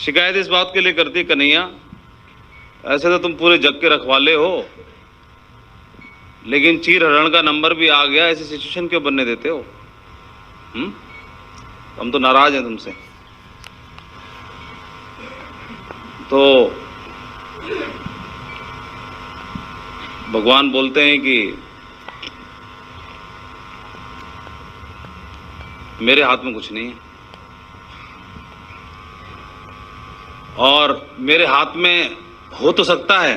शिकायत इस बात के लिए करती कन्हैया, ऐसे तो तुम पूरे जग के रखवाले हो, लेकिन चीर हरण का नंबर भी आ गया, ऐसी सिचुएशन क्यों बनने देते हो? हम तो नाराज हैं तुमसे। तो भगवान बोलते हैं कि मेरे हाथ में कुछ नहीं है, और मेरे हाथ में हो तो सकता है,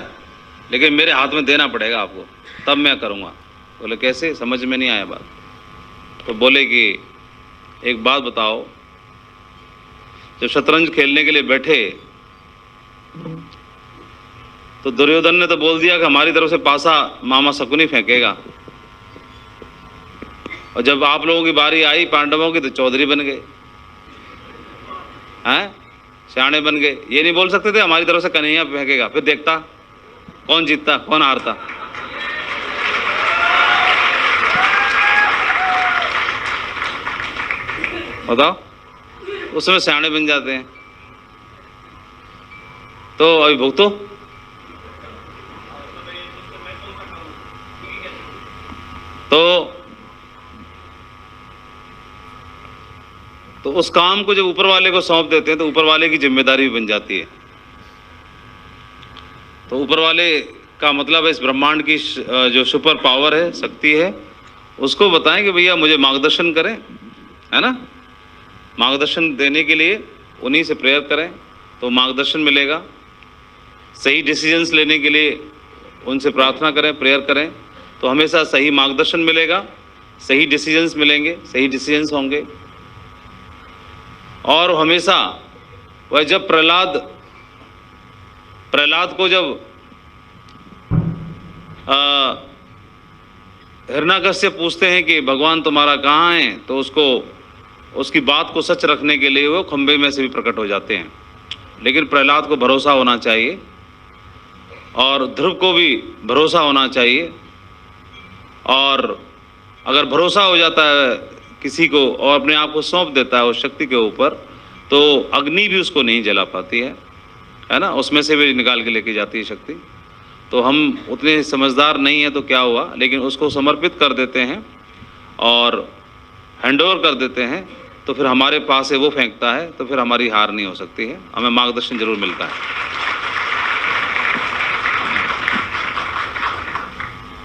लेकिन मेरे हाथ में देना पड़ेगा आपको, तब मैं करूँगा। बोले कैसे? समझ में नहीं आया बात। तो बोले कि एक बात बताओ, जब शतरंज खेलने के लिए बैठे तो दुर्योधन ने तो बोल दिया कि हमारी तरफ से पासा मामा शकुनी फेंकेगा, और जब आप लोगों की बारी आई पांडवों की तो चौधरी बन गए, हैं सियाणे बन गए। ये नहीं बोल सकते थे हमारी तरफ से कन्हैया फेंकेगा? फिर देखता कौन जीतता कौन हारता। बताओ, उस समय सियाणे बन जाते हैं। तो अभी भुगतो। तो उस काम को जब ऊपर वाले को सौंप देते हैं तो ऊपर वाले की जिम्मेदारी भी बन जाती है। तो ऊपर वाले का मतलब है इस ब्रह्मांड की जो सुपर पावर है, शक्ति है, उसको बताएं कि भैया मुझे मार्गदर्शन करें, है ना। मार्गदर्शन देने के लिए उन्हीं से प्रेयर करें तो मार्गदर्शन मिलेगा। सही डिसीजंस लेने के लिए उनसे प्रार्थना करें, प्रेयर करें तो हमेशा सही मार्गदर्शन मिलेगा, सही डिसीजंस मिलेंगे, सही डिसीजंस होंगे। और हमेशा वह जब प्रहलाद को जब हिरण्यकश्यप पूछते हैं कि भगवान तुम्हारा कहाँ है, तो उसकी बात को सच रखने के लिए वो खंबे में से भी प्रकट हो जाते हैं। लेकिन प्रहलाद को भरोसा होना चाहिए और ध्रुव को भी भरोसा होना चाहिए। और अगर भरोसा हो जाता है किसी को और अपने आप को सौंप देता है उस शक्ति के ऊपर, तो अग्नि भी उसको नहीं जला पाती है ना, उसमें से भी निकाल के लेके जाती है शक्ति। तो हम उतने समझदार नहीं हैं तो क्या हुआ, लेकिन उसको समर्पित कर देते हैं और हैंडओवर कर देते हैं, तो फिर हमारे पास है वो फेंकता है, तो फिर हमारी हार नहीं हो सकती है, हमें मार्गदर्शन जरूर मिलता है।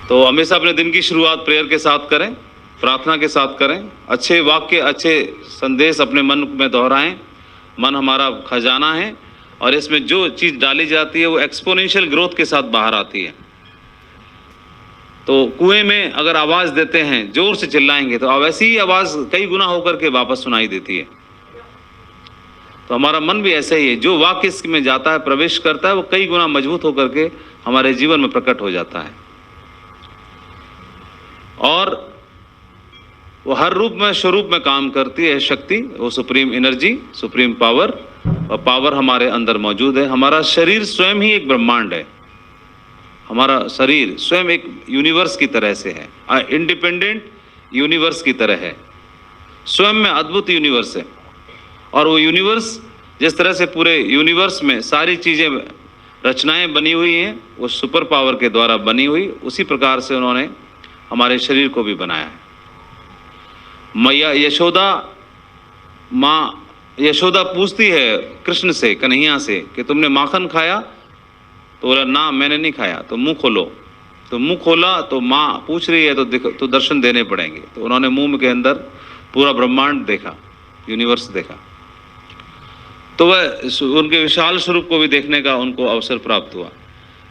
तो हमेशा अपने दिन की शुरुआत प्रेयर के साथ करें, प्रार्थना के साथ करें, अच्छे वाक्य अच्छे संदेश अपने मन में दोहराएं। मन हमारा खजाना है और इसमें जो चीज़ डाली जाती है वो एक्सपोनेंशियल ग्रोथ के साथ बाहर आती है। तो कुएं में अगर आवाज़ देते हैं, जोर से चिल्लाएंगे तो वैसी ही आवाज़ कई गुना होकर के वापस सुनाई देती है। तो हमारा मन भी ऐसा ही है, जो वाक्य इसमें जाता है, प्रवेश करता है, वो कई गुना मजबूत होकर के हमारे जीवन में प्रकट हो जाता है। और वो हर रूप में स्वरूप में काम करती है शक्ति, वो सुप्रीम एनर्जी, सुप्रीम पावर, और पावर हमारे अंदर मौजूद है। हमारा शरीर स्वयं ही एक ब्रह्मांड है, हमारा शरीर स्वयं एक यूनिवर्स की तरह से है, इंडिपेंडेंट यूनिवर्स की तरह है, स्वयं में अद्भुत यूनिवर्स है। और वो यूनिवर्स जिस तरह से पूरे यूनिवर्स में सारी चीज़ें रचनाएं बनी हुई हैं, वो सुपर पावर के द्वारा बनी हुई, उसी प्रकार से उन्होंने हमारे शरीर को भी बनाया है। मैया यशोदा पूछती है कृष्ण से, कन्हैया से, कि तुमने माखन खाया? तो बोला ना मैंने नहीं खाया। तो मुंह खोलो। तो मुंह खोला तो माँ पूछ रही है तो दर्शन देने पड़ेंगे। तो उन्होंने मुंह के अंदर पूरा ब्रह्मांड देखा, यूनिवर्स देखा। तो वह उनके विशाल स्वरूप को भी देखने का उनको अवसर प्राप्त हुआ।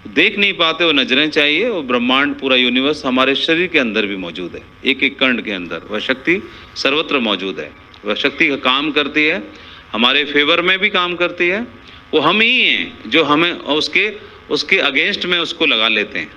देख नहीं पाते वो नजरें चाहिए, वो ब्रह्मांड पूरा यूनिवर्स हमारे शरीर के अंदर भी मौजूद है, एक एक कण के अंदर वह शक्ति सर्वत्र मौजूद है। वह शक्ति का काम करती है, हमारे फेवर में भी काम करती है। वो हम ही हैं जो हमें उसके अगेंस्ट में उसको लगा लेते हैं।